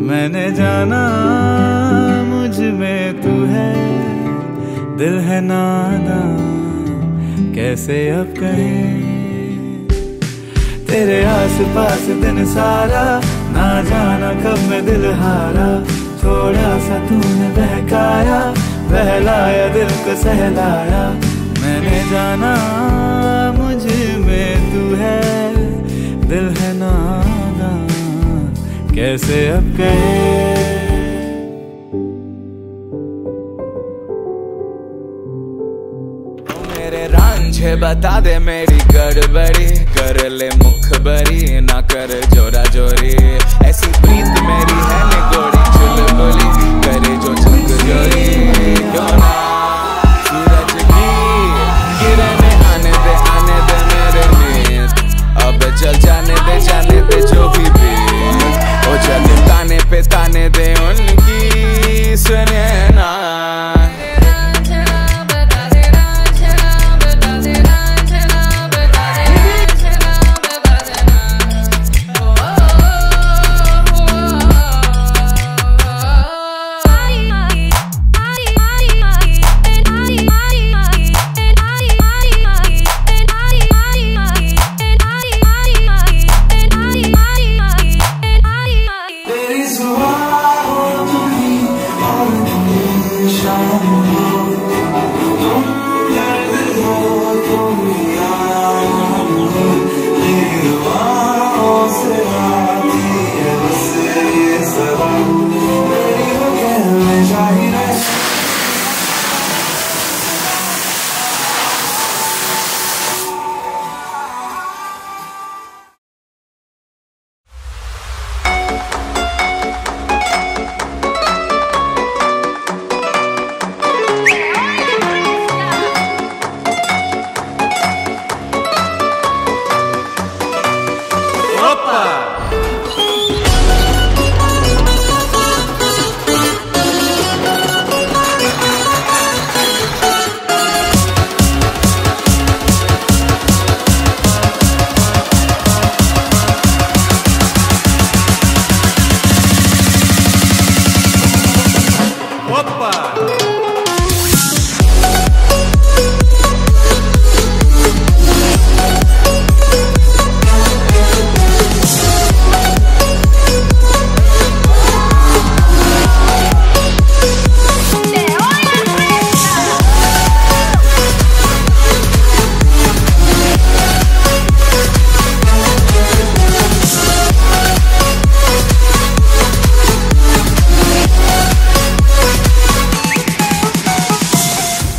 मैंने जाना मुझ में तू है, दिल है नादां कैसे अब कहे। तेरे आस पास दिन सारा, ना जाना कब मैं दिल हारा। थोड़ा सा तूने बहकाया, बहलाया दिल को सहलाया। मैंने जाना मुझ में तू है, दिल है नादां कैसे अब कहे। मेरे रांझे बता दे मेरी गड़बड़ी, कर ले मुखबरी ना कर जोरा जोरी। ऐसी प्रीत मेरी है निगोड़ी चुलबुली, करे जो झक जोरी। क्यों ना सूरज की किरण आने दे मेरे नींद, अब चल जाने दे जो भी बीत। ओ चल ताने दे उनकी सुने ना।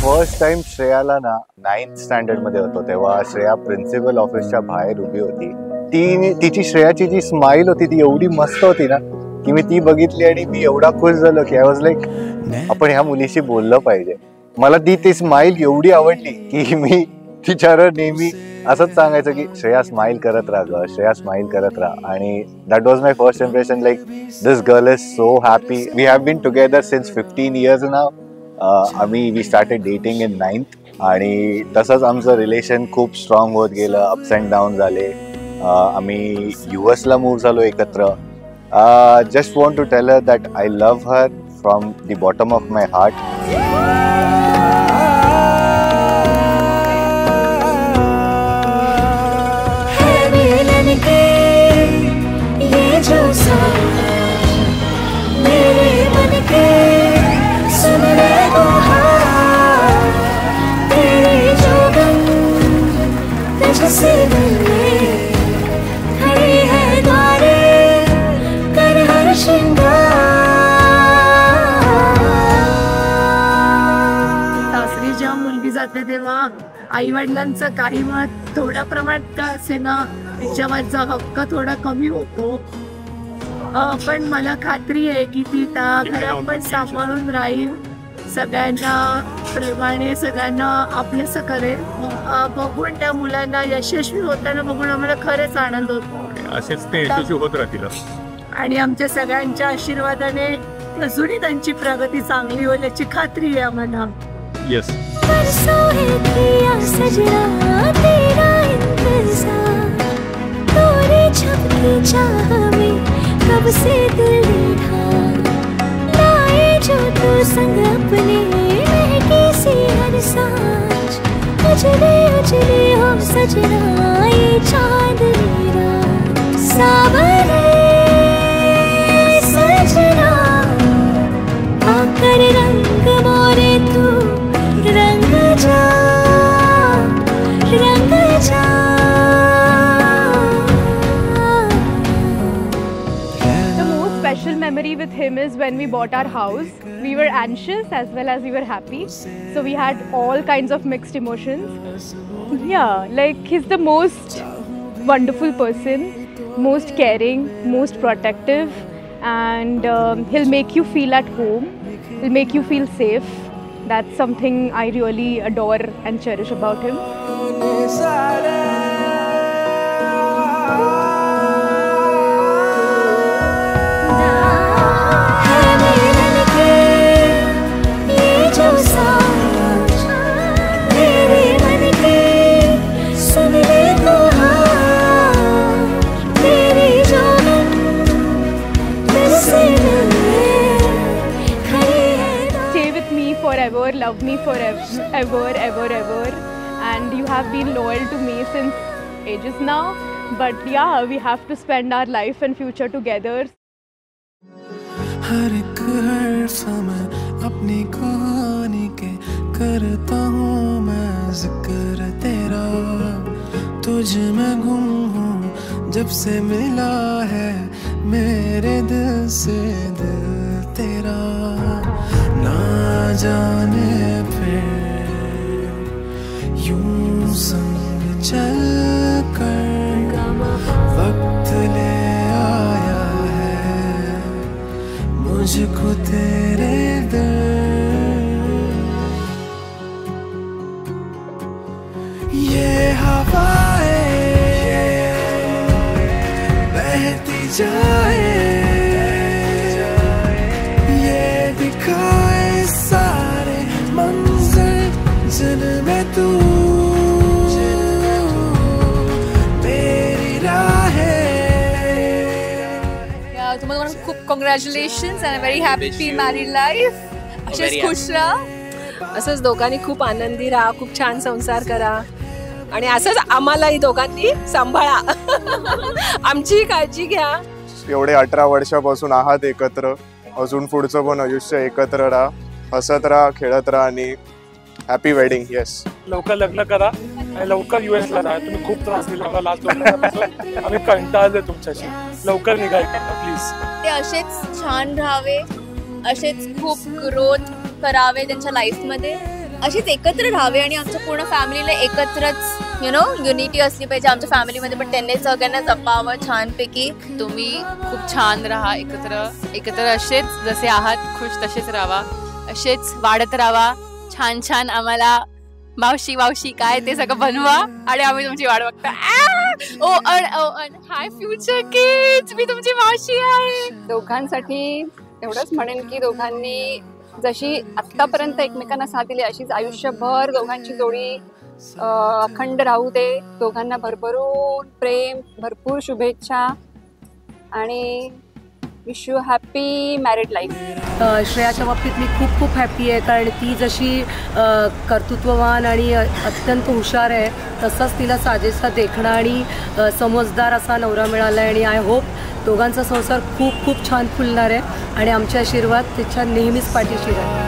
फर्स्ट टाइम श्रेयाला ना 9th स्टँडर्ड मध्ये होतो तेव्हा श्रेया प्रिन्सिपल ऑफिसच्या बाहेर उभी होती। तिची श्रेयाची जी स्माइल होती ती एवढी मस्त होती ना की मी ती बघितली आणि मी एवढा खुश झालो की आय वॉज लाईक आपण ह्या मुलीशी बोललं पाहिजे। मला ती स्माइल एवढी आवडली की मी तिच्यावर नेहमी असंच सांगायचं की श्रेया स्माइल करत राहा ग, श्रेया स्माइल करत राहा। आणि that was my first impression, like this girl is so happy. We have been together since 15 years now. We started dating in 9th आणि तसंच आमचं रिलेशन खूप स्ट्रॉंग होत गेलं, अप्स अँड डाऊन झाले। आम्ही US ला मूव्ह झालो एकत्र। Just want to tell her that I love her from the bottom of my heart. सासरी जेव्हा मुलगी जाते तेव्हा आई वडिलांचं काही मत थोड्या प्रमाणात का असे ना तिच्यावरचा हक्क थोडा कमी होतो, पण मला खात्री आहे की ती त्या घरात पण सांभाळून राहील, सगळ्यांना प्रेमाने सगळ्यांना आपलंसं करेल। बघून त्या मुलांना यशस्वी होताना बघून आम्हाला खरंच आनंद होतो। असेच ते यशस्वी होत राहतील आणि आमच्या सगळ्यांच्या आशीर्वादाने अजूनही त्यांची प्रगती चांगली होईल याची खात्री आहे आम्हाला। येस कब से दिल उजली हो सजना ये चांदनी रात, सावरे सजना आकर रंग मोरे तू रंग जा, रंग जा। Special memory with him is when we bought our house. We were anxious as well as we were happy. So we had all kinds of mixed emotions. Yeah, like he's the most wonderful person, most caring, most protective, and he'll make you feel at home. He'll make you feel safe. That's something I really adore and cherish about him. Forever, love me forever, ever, and you have been loyal to me since ages now. But yeah, we have to spend our life and future together. हर एक हर्फ में अपनी कहानी के करता हूँ मैं जिक्र तेरा, तुझ में गुम हूँ जब से मिला है मेरे दिल से दिल तेरा। ना जाने फिर यूं संग चल कर वक्त ले आया है मुझको तेरे दर। ये हवाएं बहती जाए, ये दिखाए सारे मंजर जिनमें तू मेरी राहें। तुम्हाला खूप congratulations and very happy married life. असेच खुश राहा, असंच दोघांनी खूप आनंदी राहा, खूप छान संसार करा आणि असंच आम्हालाही दोघांनी सांभाळा. आमची काळजी घ्या. एवढे 18 वर्षापासून आहात एकत्र, अजून पुढचं पण आयुष्य एकत्र राहा, हसत राहा, खेळत राहा आणि हॅपी वेडिंग. येस, लवकर लग्न करा आणि लवकर US ला राहा. तुम्ही खूप त्रास दिला मला लास्ट 2 महिन्यापासून. आम्ही कंटाळले तुमच्याशी. लवकर निघायचं प्लीज. ते असेच छान राहावे, असेच खूप ग्रोथ करावे त्यांच्या लाईफमध्ये, अशीच एकत्र राहावे आणि आमच्या पूर्ण फॅमिलीला एकत्रच युनिटी असली पाहिजे आमच्या फॅमिलीमध्ये. पण त्यांनी सगळ्यांना जपावं छानपैकी. तुम्ही खूप छान राहा, एकत्र असेच जसे आहात खुश तसेच राहा, असेच वाढत राहा. छान छान आम्हाला मावशी मावशी काय ते सगळं बनवा आणि आम्ही तुमची वाट बघता. ओ हाय फ्युचर किड्स, मी तुमची मावशी आहे. दोघांसाठी एवढंच म्हणेन की दोघांनी जशी आत्तापर्यंत एकमेकांना साथ दिली अशीच आयुष्यभर दोघांची जोडी अखंड राहू दे. दोघांना भरभरून प्रेम, भरपूर शुभेच्छा आणि wish you happy married life. श्रेयाच्या बाबतीत मी खूप खूप हॅपी आहे, कारण ती जशी कर्तृत्ववान आणि अत्यंत हुशार आहे तसंच तिला साजेसा देखणा आणि समजदार असा नवरा मिळाला आहे. आणि आय होप दोघांचा संसार खूप खूप छान फुलणार आहे आणि आमचे आशीर्वाद तिच्या नेहमीच पाठीशी राहतील.